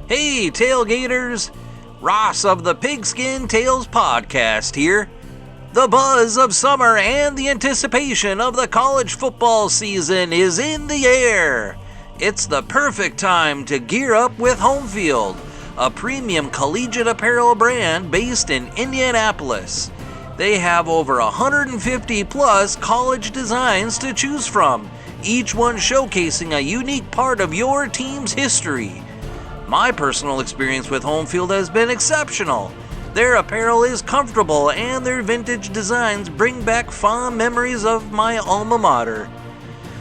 Hey, tailgaters! Ross of the Pigskin Tales podcast here. The buzz of summer and the anticipation of the college football season is in the air. It's the perfect time to gear up with Home Field, a premium collegiate apparel brand based in Indianapolis. They have over 150 plus college designs to choose from, each one showcasing a unique part of your team's history. My personal experience with Home Field has been exceptional. Their apparel is comfortable and their vintage designs bring back fond memories of my alma mater.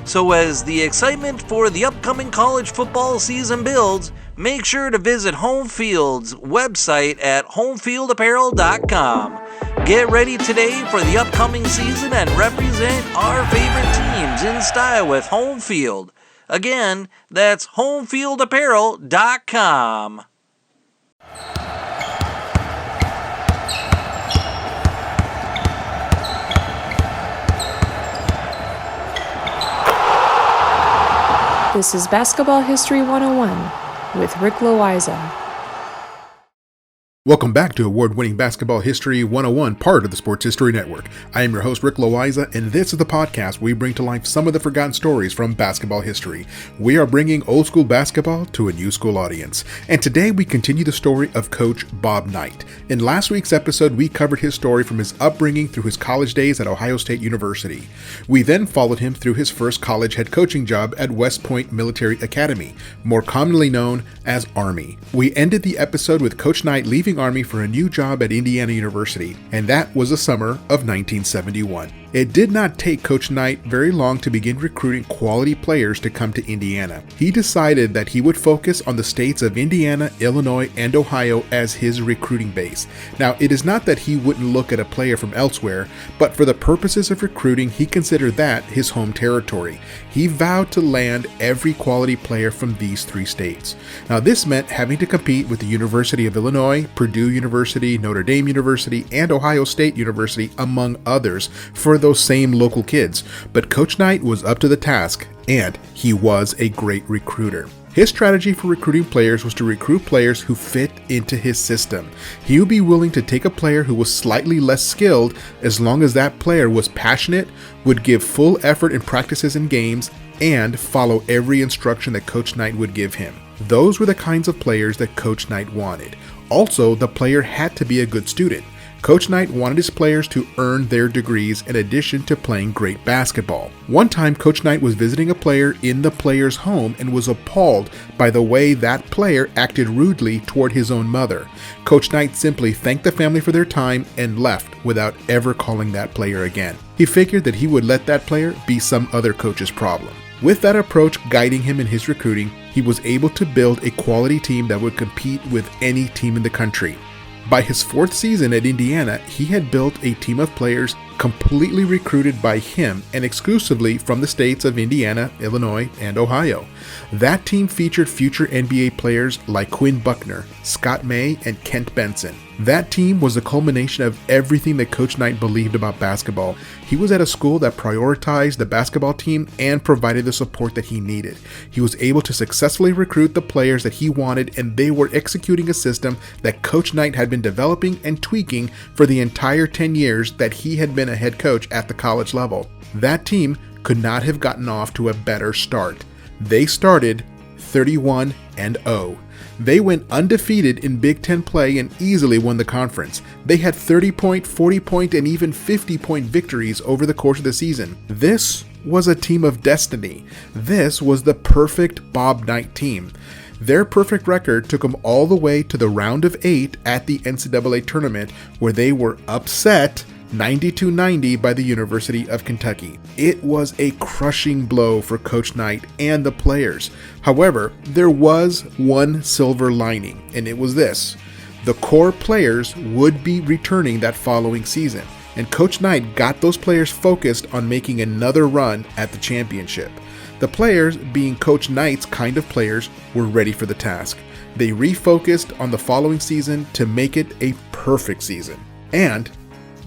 So as the excitement for the upcoming college football season builds, make sure to visit Home Field's website at homefieldapparel.com. Get ready today for the upcoming season and represent our favorite teams in style with Home Field. Again, that's homefieldapparel.com. This is Basketball History 101 with Rick Loayza. Welcome back to Award-winning Basketball History 101, part of the Sports History Network. I am your host, Rick Loayza, and this is the podcast where we bring to life some of the forgotten stories from basketball history. We are bringing old school basketball to a new school audience. And today we continue the story of Coach Bob Knight. In last week's episode, we covered his story from his upbringing through his college days at Ohio State University. We then followed him through his first college head coaching job at West Point Military Academy, more commonly known as Army. We ended the episode with Coach Knight leaving Army for a new job at Indiana University, and that was the summer of 1971. It did not take Coach Knight very long to begin recruiting quality players to come to Indiana. He decided that he would focus on the states of Indiana, Illinois, and Ohio as his recruiting base. Now, it is not that he wouldn't look at a player from elsewhere, but for the purposes of recruiting, he considered that his home territory. He vowed to land every quality player from these three states. Now, this meant having to compete with the University of Illinois, Purdue University, Notre Dame University, and Ohio State University, among others, for those same local kids. But Coach Knight was up to the task, and he was a great recruiter. His strategy for recruiting players was to recruit players who fit into his system. He would be willing to take a player who was slightly less skilled as long as that player was passionate, would give full effort in practices and games, and follow every instruction that Coach Knight would give him. Those were the kinds of players that Coach Knight wanted. Also, the player had to be a good student. Coach Knight wanted his players to earn their degrees in addition to playing great basketball. One time, Coach Knight was visiting a player in the player's home and was appalled by the way that player acted rudely toward his own mother. Coach Knight simply thanked the family for their time and left without ever calling that player again. He figured that he would let that player be some other coach's problem. With that approach guiding him in his recruiting, he was able to build a quality team that would compete with any team in the country. By his fourth season at Indiana, he had built a team of players completely recruited by him and exclusively from the states of Indiana, Illinois, and Ohio. That team featured future NBA players like Quinn Buckner, Scott May, and Kent Benson. That team was the culmination of everything that Coach Knight believed about basketball. He was at a school that prioritized the basketball team and provided the support that he needed. He was able to successfully recruit the players that he wanted, and they were executing a system that Coach Knight had been developing and tweaking for the entire 10 years that he had been a head coach at the college level. That team could not have gotten off to a better start. They started 31-0. They went undefeated in Big Ten play and easily won the conference. They had 30-point, 40-point, and even 50-point victories over the course of the season. This was a team of destiny. This was the perfect Bob Knight team. Their perfect record took them all the way to the round of 8 at the NCAA tournament, where they were upset 92-90 by the University of Kentucky. It was a crushing blow for Coach Knight and the players. However, there was one silver lining, and it was this. The core players would be returning that following season, and Coach Knight got those players focused on making another run at the championship. The players, being Coach Knight's kind of players, were ready for the task. They refocused on the following season to make it a perfect season. And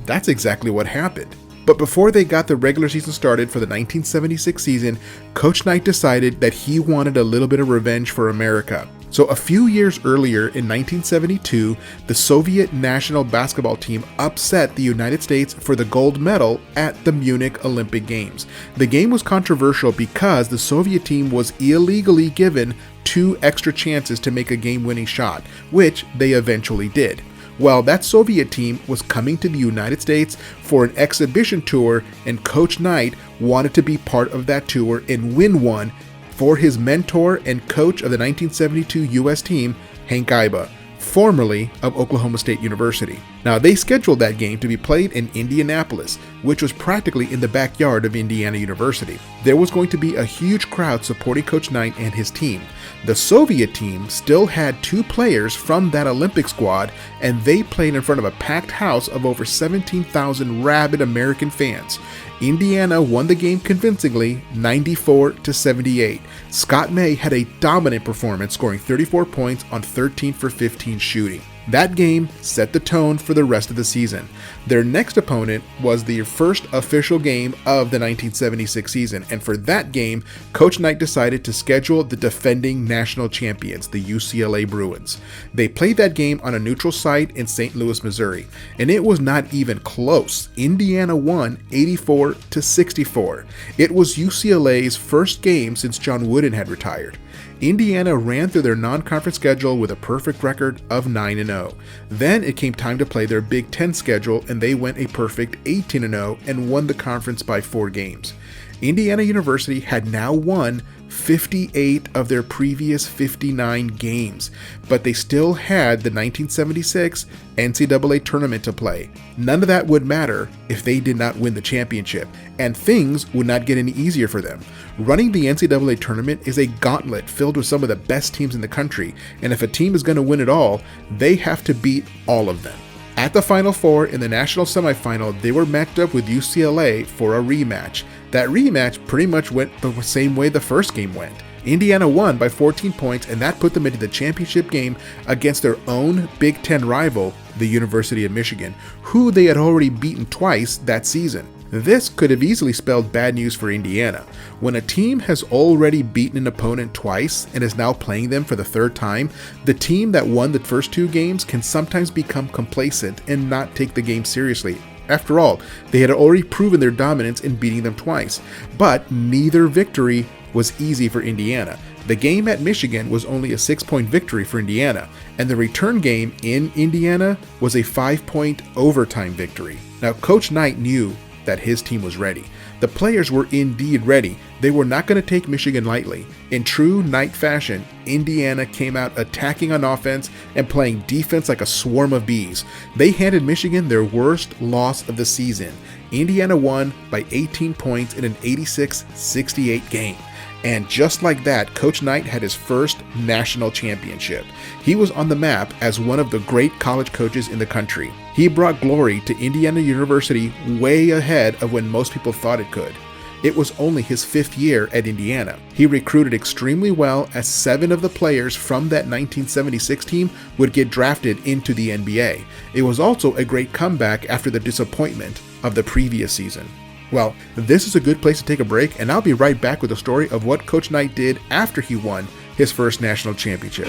that's exactly what happened. But before they got the regular season started for the 1976 season, Coach Knight decided that he wanted a little bit of revenge for America. So a few years earlier in 1972, the Soviet national basketball team upset the United States for the gold medal at the Munich Olympic Games. The game was controversial because the Soviet team was illegally given 2 extra chances to make a game-winning shot, which they eventually did. Well, that Soviet team was coming to the United States for an exhibition tour, and Coach Knight wanted to be part of that tour and win one for his mentor and coach of the 1972 U.S. team, Hank Iba, formerly of Oklahoma State University. Now, they scheduled that game to be played in Indianapolis, which was practically in the backyard of Indiana University. There was going to be a huge crowd supporting Coach Knight and his team. The Soviet team still had 2 players from that Olympic squad, and they played in front of a packed house of over 17,000 rabid American fans. Indiana won the game convincingly, 94-78. Scott May had a dominant performance, scoring 34 points on 13 for 15 shooting. That game set the tone for the rest of the season. Their next opponent was the first official game of the 1976 season, and for that game, Coach Knight decided to schedule the defending national champions, the UCLA Bruins. They played that game on a neutral site in St. Louis, Missouri, and it was not even close. Indiana won 84-64. It was UCLA's first game since John Wooden had retired. Indiana ran through their non-conference schedule with a perfect record of 9-0. Then it came time to play their Big Ten schedule, and they went a perfect 18-0 and won the conference by 4 games. Indiana University had now won 58 of their previous 59 games, but they still had the 1976 NCAA tournament to play. None of that would matter if they did not win the championship, and things would not get any easier for them. Running the NCAA tournament is a gauntlet filled with some of the best teams in the country, and if a team is going to win it all, they have to beat all of them. At the Final Four in the national semifinal, they were matched up with UCLA for a rematch. That rematch pretty much went the same way the first game went. Indiana won by 14 points, and that put them into the championship game against their own Big Ten rival, the University of Michigan, who they had already beaten twice that season. This could have easily spelled bad news for Indiana. When a team has already beaten an opponent twice and is now playing them for the 3rd time, the team that won the first 2 games can sometimes become complacent and not take the game seriously. After all, they had already proven their dominance in beating them twice, but neither victory was easy for Indiana. The game at Michigan was only a 6-point victory for Indiana, and the return game in Indiana was a 5-point overtime victory. Now, Coach Knight knew that his team was ready. The players were indeed ready. They were not going to take Michigan lightly. In true Knight fashion, Indiana came out attacking on offense and playing defense like a swarm of bees. They handed Michigan their worst loss of the season. Indiana won by 18 points in an 86-68 game. And just like that, Coach Knight had his first national championship. He was on the map as one of the great college coaches in the country. He brought glory to Indiana University way ahead of when most people thought it could. It was only his 5th year at Indiana. He recruited extremely well, as 7 of the players from that 1976 team would get drafted into the NBA. It was also a great comeback after the disappointment of the previous season. Well, this is a good place to take a break, and I'll be right back with a story of what Coach Knight did after he won his first national championship.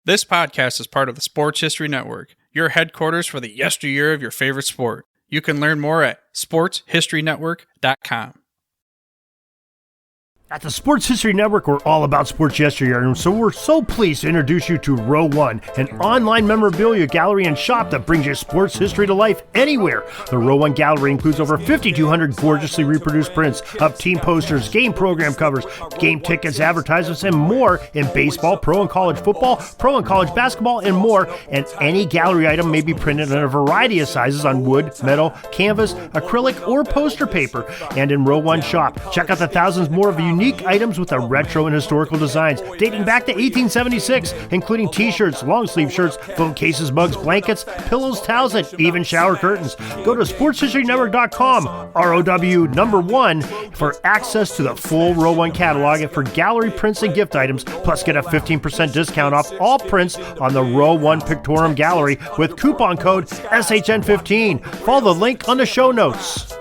This podcast is part of the Sports History Network, your headquarters for the yesteryear of your favorite sport. You can learn more at sportshistorynetwork.com. At the Sports History Network, we're all about sports yesteryear, and so we're so pleased to introduce you to Row One, an online memorabilia gallery and shop that brings your sports history to life anywhere. The Row One gallery includes over 5,200 gorgeously reproduced prints of team posters, game program covers, game tickets, advertisements, and more in baseball, pro and college football, pro and college basketball, and more. And any gallery item may be printed in a variety of sizes on wood, metal, canvas, acrylic, or poster paper. And in Row One shop, check out the thousands more of unique unique items with a retro and historical designs dating back to 1876, including t-shirts, long-sleeve shirts, phone cases, mugs, blankets, pillows, towels, and even shower curtains. Go to sportshistorynetwork.com, ROW1, for access to the full Row 1 catalog and for gallery prints and gift items, plus get a 15% discount off all prints on the Row 1 Pictorium Gallery with coupon code SHN15. Follow the link on the show notes.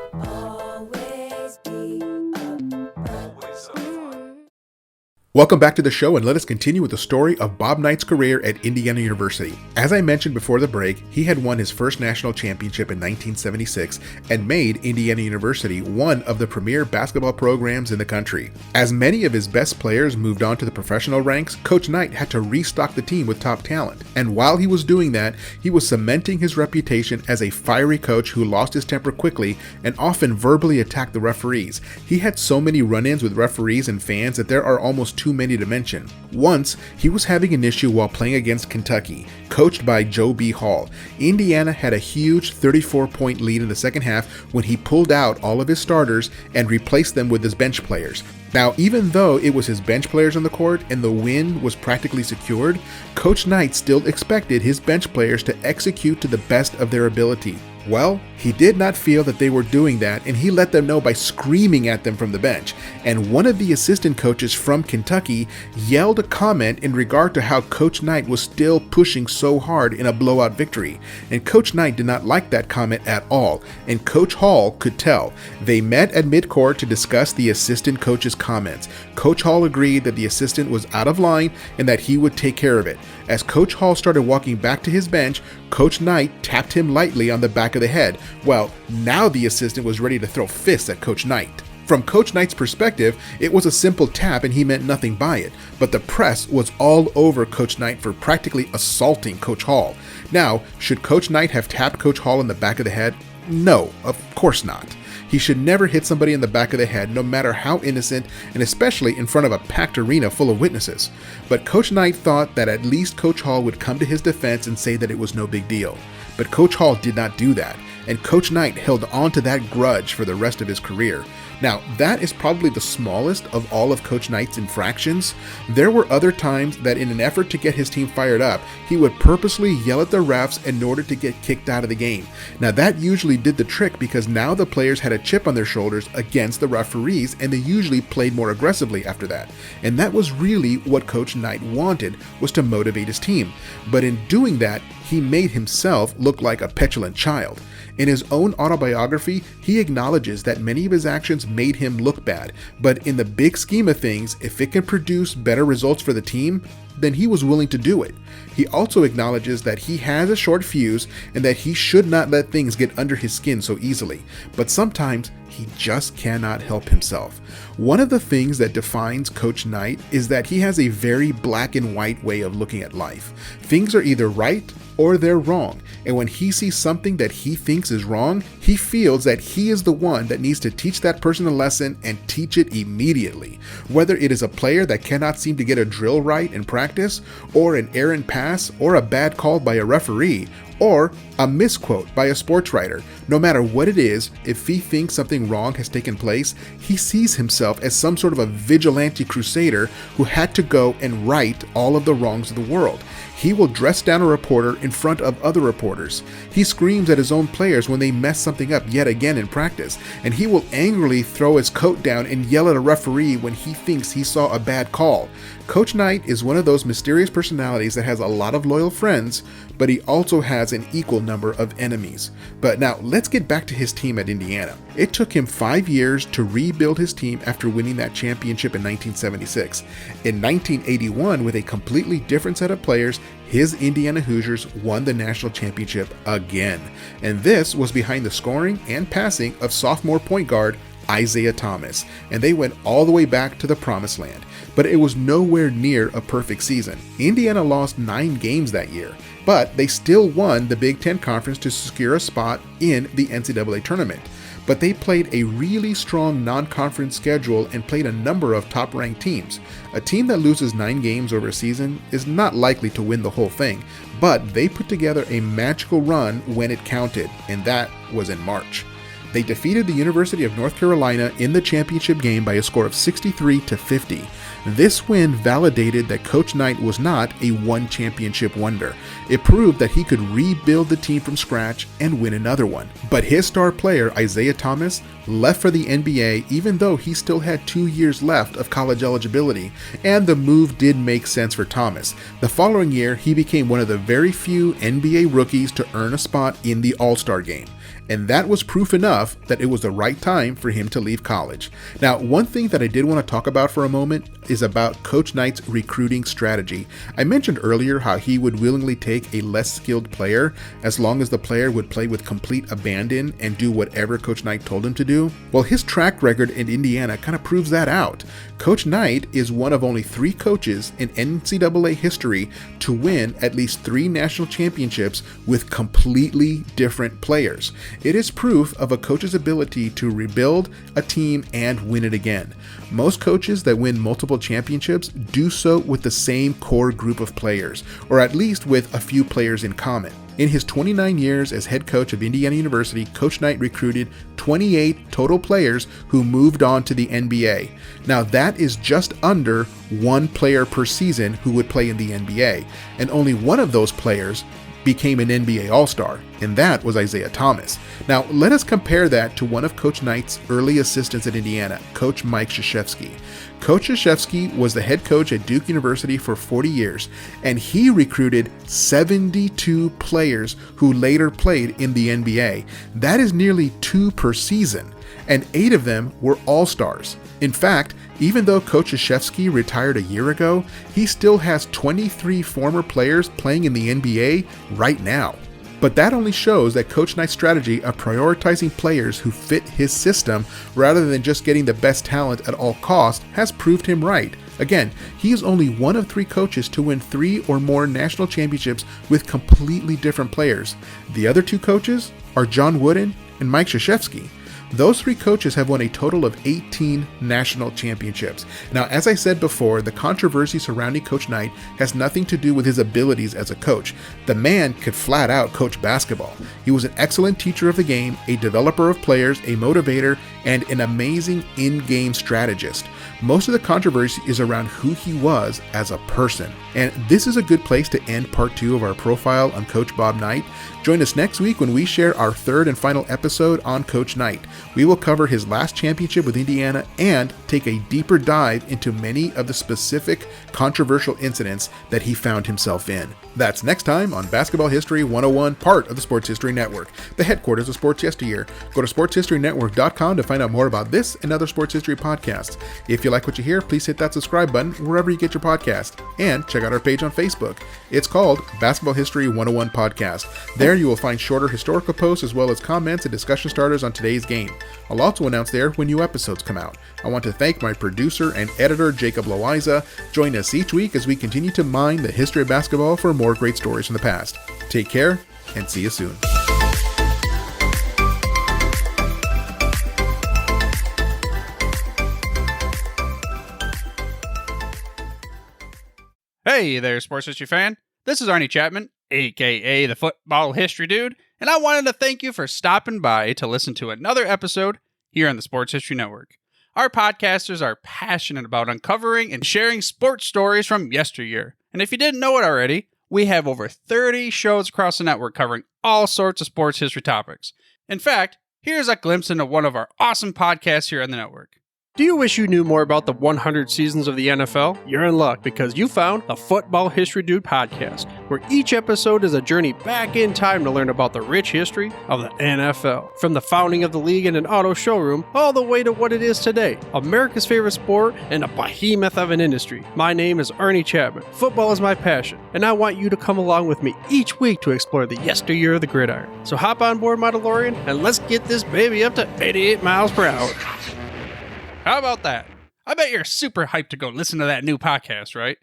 Welcome back to the show, and let us continue with the story of Bob Knight's career at Indiana University. As I mentioned before the break, he had won his first national championship in 1976 and made Indiana University one of the premier basketball programs in the country. As many of his best players moved on to the professional ranks, Coach Knight had to restock the team with top talent. And while he was doing that, he was cementing his reputation as a fiery coach who lost his temper quickly and often verbally attacked the referees. He had so many run-ins with referees and fans that there are almost too many to mention. Once, he was having an issue while playing against Kentucky, coached by Joe B. Hall. Indiana had a huge 34-point lead in the second half when he pulled out all of his starters and replaced them with his bench players. Now, even though it was his bench players on the court and the win was practically secured, Coach Knight still expected his bench players to execute to the best of their ability. Well, he did not feel that they were doing that, and he let them know by screaming at them from the bench. And one of the assistant coaches from Kentucky yelled a comment in regard to how Coach Knight was still pushing so hard in a blowout victory. And Coach Knight did not like that comment at all, and Coach Hall could tell. They met at midcourt to discuss the assistant coach's comments. Coach Hall agreed that the assistant was out of line and that he would take care of it. As Coach Hall started walking back to his bench, Coach Knight tapped him lightly on the back of the head. Well, now the assistant was ready to throw fists at Coach Knight. From Coach Knight's perspective, it was a simple tap and he meant nothing by it, but the press was all over Coach Knight for practically assaulting Coach Hall. Now, should Coach Knight have tapped Coach Hall in the back of the head? No, of course not. He should never hit somebody in the back of the head, no matter how innocent, and especially in front of a packed arena full of witnesses. But Coach Knight thought that at least Coach Hall would come to his defense and say that it was no big deal. But Coach Hall did not do that, and Coach Knight held on to that grudge for the rest of his career. Now, that is probably the smallest of all of Coach Knight's infractions. There were other times that in an effort to get his team fired up, he would purposely yell at the refs in order to get kicked out of the game. Now, that usually did the trick because now the players had a chip on their shoulders against the referees, and they usually played more aggressively after that. And that was really what Coach Knight wanted, was to motivate his team. But in doing that, he made himself look like a petulant child. In his own autobiography, he acknowledges that many of his actions made him look bad, but in the big scheme of things, if it can produce better results for the team, then he was willing to do it. He also acknowledges that he has a short fuse and that he should not let things get under his skin so easily, but sometimes he just cannot help himself. One of the things that defines Coach Knight is that he has a very black and white way of looking at life. Things are either right or they're wrong, and when he sees something that he thinks is wrong, he feels that he is the one that needs to teach that person a lesson and teach it immediately. Whether it is a player that cannot seem to get a drill right in practice, or an errant pass, or a bad call by a referee, or a misquote by a sports writer. No matter what it is, if he thinks something wrong has taken place, he sees himself as some sort of a vigilante crusader who had to go and right all of the wrongs of the world. He will dress down a reporter in front of other reporters. He screams at his own players when they mess something up yet again in practice, and he will angrily throw his coat down and yell at a referee when he thinks he saw a bad call. Coach Knight is one of those mysterious personalities that has a lot of loyal friends, but he also has an equal number of enemies. But now let's get back to his team at Indiana. It took him 5 years to rebuild his team after winning that championship in 1976. In 1981, with a completely different set of players, his Indiana Hoosiers won the national championship again. And this was behind the scoring and passing of sophomore point guard Isaiah Thomas, and they went all the way back to the promised land. But it was nowhere near a perfect season. Indiana lost 9 games that year, but they still won the Big Ten Conference to secure a spot in the NCAA tournament. But they played a really strong non-conference schedule and played a number of top-ranked teams. A team that loses 9 games over a season is not likely to win the whole thing, but they put together a magical run when it counted, and that was in March. They defeated the University of North Carolina in the championship game by a score of 63-50. This win validated that Coach Knight was not a one championship wonder. It proved that he could rebuild the team from scratch and win another one. But his star player, Isaiah Thomas, left for the NBA even though he still had 2 years left of college eligibility, and the move did make sense for Thomas. The following year, he became one of the very few NBA rookies to earn a spot in the All-Star game. And that was proof enough that it was the right time for him to leave college. Now, one thing that I did want to talk about for a moment is about Coach Knight's recruiting strategy. I mentioned earlier how he would willingly take a less skilled player as long as the player would play with complete abandon and do whatever Coach Knight told him to do. Well, his track record in Indiana kind of proves that out. Coach Knight is one of only 3 coaches in NCAA history to win at least 3 national championships with completely different players. It is proof of a coach's ability to rebuild a team and win it again. Most coaches that win multiple championships do so with the same core group of players, or at least with a few players in common. In his 29 years as head coach of Indiana University, Coach Knight recruited 28 total players who moved on to the NBA. Now that is just under 1 player per season who would play in the NBA, and only one of those players became an NBA All-Star, and that was Isaiah Thomas. Now, let us compare that to one of Coach Knight's early assistants at Indiana, Coach Mike Krzyzewski. Coach Krzyzewski was the head coach at Duke University for 40 years, and he recruited 72 players who later played in the NBA. That is nearly 2 per season, and 8 of them were All-Stars. In fact, even though Coach Krzyzewski retired a year ago, he still has 23 former players playing in the NBA right now. But that only shows that Coach Knight's strategy of prioritizing players who fit his system rather than just getting the best talent at all costs has proved him right. Again, he is only one of 3 coaches to win 3 or more national championships with completely different players. The other 2 coaches are John Wooden and Mike Krzyzewski. Those 3 coaches have won a total of 18 national championships. Now, as I said before, the controversy surrounding Coach Knight has nothing to do with his abilities as a coach. The man could flat out coach basketball. He was an excellent teacher of the game, a developer of players, a motivator, and an amazing in-game strategist. Most of the controversy is around who he was as a person. And this is a good place to end part 2 of our profile on Coach Bob Knight. Join us next week when we share our 3rd and final episode on Coach Knight. We will cover his last championship with Indiana and take a deeper dive into many of the specific controversial incidents that he found himself in. That's next time on Basketball History 101, part of the Sports History Network, the headquarters of Sports Yesteryear. Go to sportshistorynetwork.com to find out more about this and other sports history podcasts. If you like what you hear, please hit that subscribe button wherever you get your podcast, and check out our page on Facebook. It's called Basketball History 101 Podcast. There you will find shorter historical posts as well as comments and discussion starters on today's game. I'll also announce there when new episodes come out. I want to thank my producer and editor, Jacob Loayza. Join us each week as we continue to mine the history of basketball for more great stories from the past. Take care, and see you soon. Hey there, sports history fan. This is Arnie Chapman, aka the Football History Dude, and I wanted to thank you for stopping by to listen to another episode here on the Sports History Network. Our podcasters are passionate about uncovering and sharing sports stories from yesteryear. And if you didn't know it already, we have over 30 shows across the network covering all sorts of sports history topics. In fact, here's a glimpse into one of our awesome podcasts here on the network. Do you wish you knew more about the 100 seasons of the NFL? You're in luck because you found the Football History Dude podcast, where each episode is a journey back in time to learn about the rich history of the NFL. From the founding of the league in an auto showroom, all the way to what it is today, America's favorite sport and a behemoth of an industry. My name is Arnie Chapman. Football is my passion, and I want you to come along with me each week to explore the yesteryear of the gridiron. So hop on board my DeLorean and let's get this baby up to 88 miles per hour. How about that? I bet you're super hyped to go listen to that new podcast, right?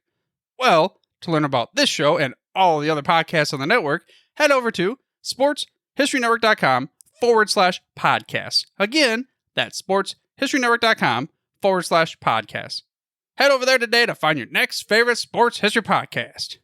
Well, to learn about this show and all the other podcasts on the network, head over to sportshistorynetwork.com/podcasts. Again, that's sportshistorynetwork.com/podcasts. Head over there today to find your next favorite sports history podcast.